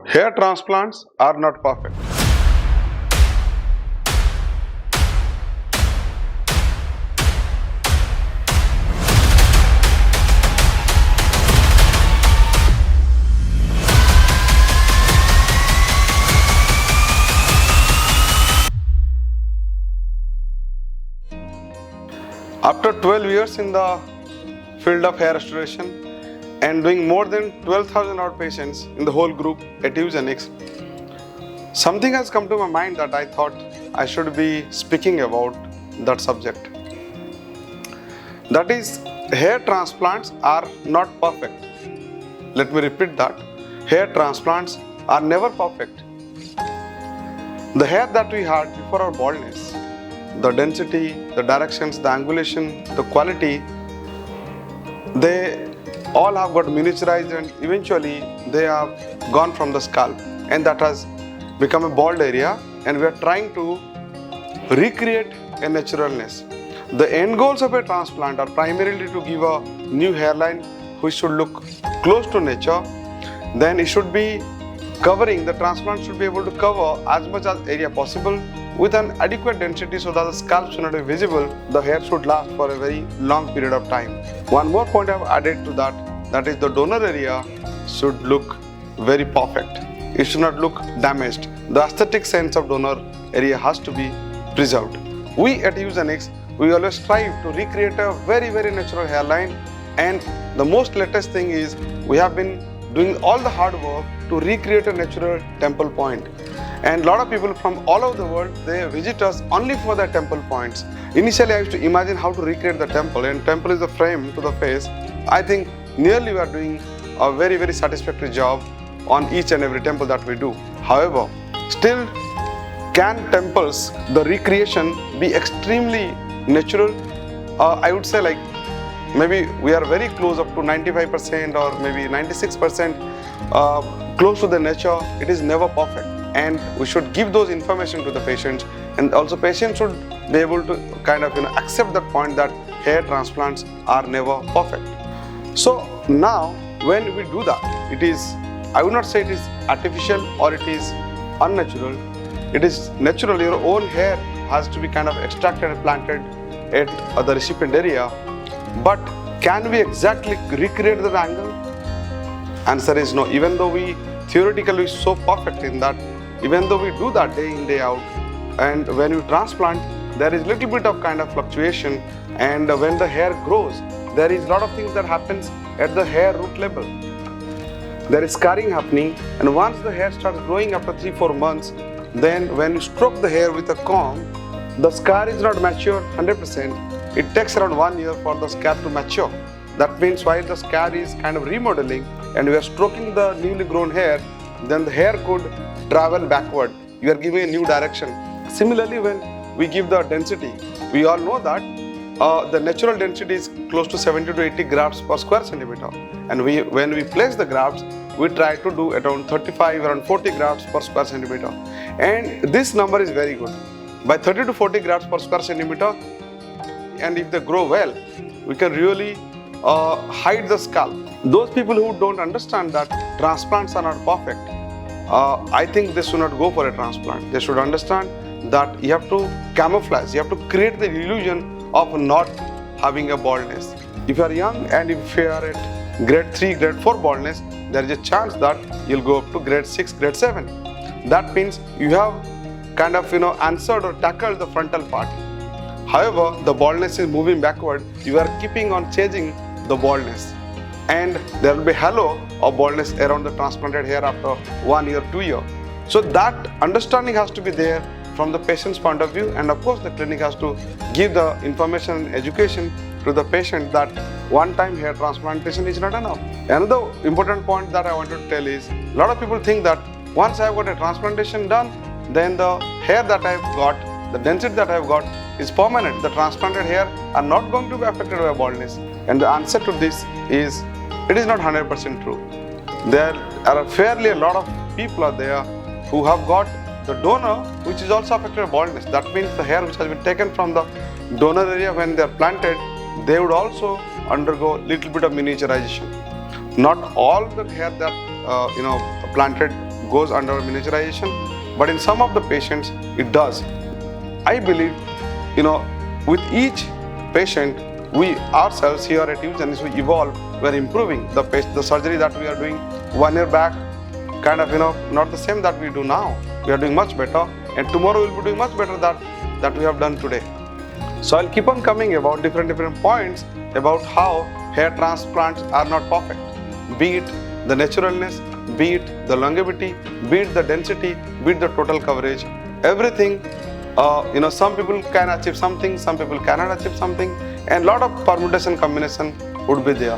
Hair transplants are not perfect. After 12 years in the field of hair restoration and doing more than 12,000 odd patients in the whole group at Eugenix, something has come to my mind that I thought I should be speaking about that subject. That is, hair transplants are not perfect. Let me repeat that. Hair transplants are never perfect. The hair that we had before our baldness, the density, the directions, the angulation, the quality, they all have got miniaturized and eventually they have gone from the scalp, and that has become a bald area, and we are trying to recreate a naturalness. The end goals of a transplant are primarily to give a new hairline which should look close to nature. Then it should be covering, the transplant should be able to cover as much as area possible with an adequate density so that the scalp should not be visible. The hair should last for a very long period of time. One more point I have added to that is the donor area should look very perfect. It should not look damaged. The aesthetic sense of donor area has to be preserved. We at Eugenix, we always strive to recreate a very natural hairline, and the most latest thing is we have been doing all the hard work to recreate a natural temple point. And a lot of people from all over the world, they visit us only for their temple points. Initially, I used to imagine how to recreate the temple, and temple is the frame to the face. I think nearly we are doing a very satisfactory job on each and every temple that we do. However, still can temples, the recreation be extremely natural? I would say like maybe we are very close up to 95% or maybe 96% close to the nature. It is never perfect, and we should give those information to the patients, and also patients should be able to kind of accept that point that hair transplants are never perfect. So now when we do that, it is, I would not say it is artificial or it is unnatural. It is natural. Your own hair has to be kind of extracted and planted at the recipient area. But can we exactly recreate that angle? Answer is no. Even though we theoretically so perfect in that, even though we do that day in, day out, and when you transplant, there is little bit of kind of fluctuation, and when the hair grows, there is a lot of things that happens at the hair root level. There is scarring happening, and once the hair starts growing after 3-4 months, then when you stroke the hair with a comb, the scar is not mature 100%. It takes around 1 year for the scalp to mature. That means while the scar is kind of remodeling and we are stroking the newly grown hair, then the hair could travel backward. You are giving a new direction. Similarly, when we give the density, we all know that the natural density is close to 70 to 80 grafts per square centimeter. And when we place the grafts, we try to do around 35, around 40 grafts per square centimeter. And this number is very good. By 30 to 40 grafts per square centimeter, and if they grow well, we can really hide the scalp. Those people who don't understand that transplants are not perfect, I think they should not go for a transplant. They should understand that you have to camouflage, you have to create the illusion of not having a baldness. If you are young and if you are at grade 3, grade 4 baldness, there is a chance that you'll go up to grade 6, grade 7. That means you have kind of answered or tackled the frontal part. However, the baldness is moving backward. You are keeping on changing the baldness, and there will be halo of baldness around the transplanted hair after 1 year, 2 years. So that understanding has to be there from the patient's point of view, and of course the clinic has to give the information and education to the patient that one-time hair transplantation is not enough. Another important point that I want to tell is, a lot of people think that once I have got a transplantation done, then the hair that I have got, the density that I have got is permanent. The transplanted hair are not going to be affected by baldness. And the answer to this is, it is not 100% true. There are fairly a lot of people out there who have got the donor which is also affected by baldness. That means the hair which has been taken from the donor area when they are planted, they would also undergo little bit of miniaturization. Not all the hair that planted goes under miniaturization, but in some of the patients it does. I believe, with each patient, we ourselves here at Eugenix, we evolve, we're improving. The surgery that we are doing 1 year back, kind of, not the same that we do now. We are doing much better, and tomorrow we'll be doing much better that we have done today. So I'll keep on coming about different points about how hair transplants are not perfect. Be it the naturalness, be it the longevity, be it the density, be it the total coverage, everything. Some people can achieve something, some people cannot achieve something, and lot of permutation combination would be there.